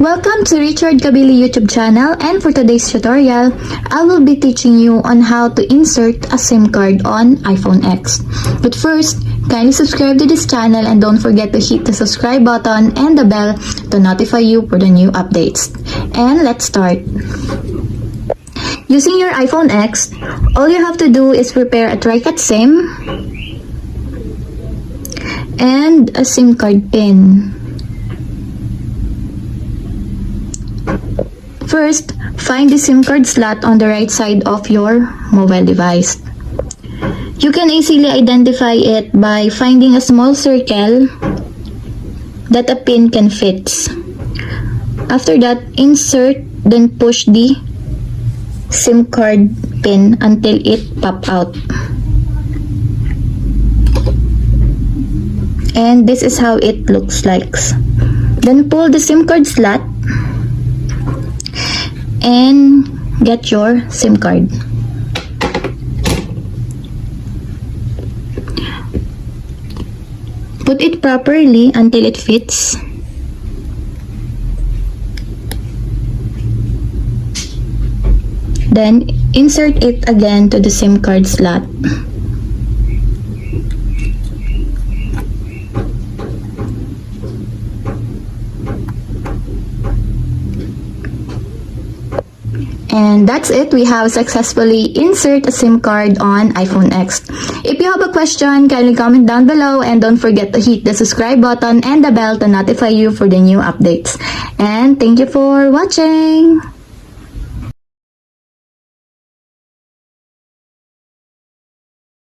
Welcome to Richard Cabile YouTube channel, and for today's tutorial, I will be teaching you on how to insert a SIM card on iPhone X. But first, kindly subscribe to this channel and don't forget to hit the subscribe button and the bell to notify you for the new updates. And let's start. Using your iPhone X, all you have to do is prepare a TriCut SIM and a SIM card pin. First, find the SIM card slot on the right side of your mobile device. You can easily identify it by finding a small circle that a pin can fit. After that, insert, then push the SIM card pin until it pops out. And this is how it looks like. Then pull the SIM card slot and get your SIM card. Put it properly until it fits. Then insert it again to the SIM card slot. And that's it. We have successfully insert a SIM card on iPhone X. If you have a question, kindly comment down below and don't forget to hit the subscribe button and the bell to notify you for the new updates. And thank you for watching.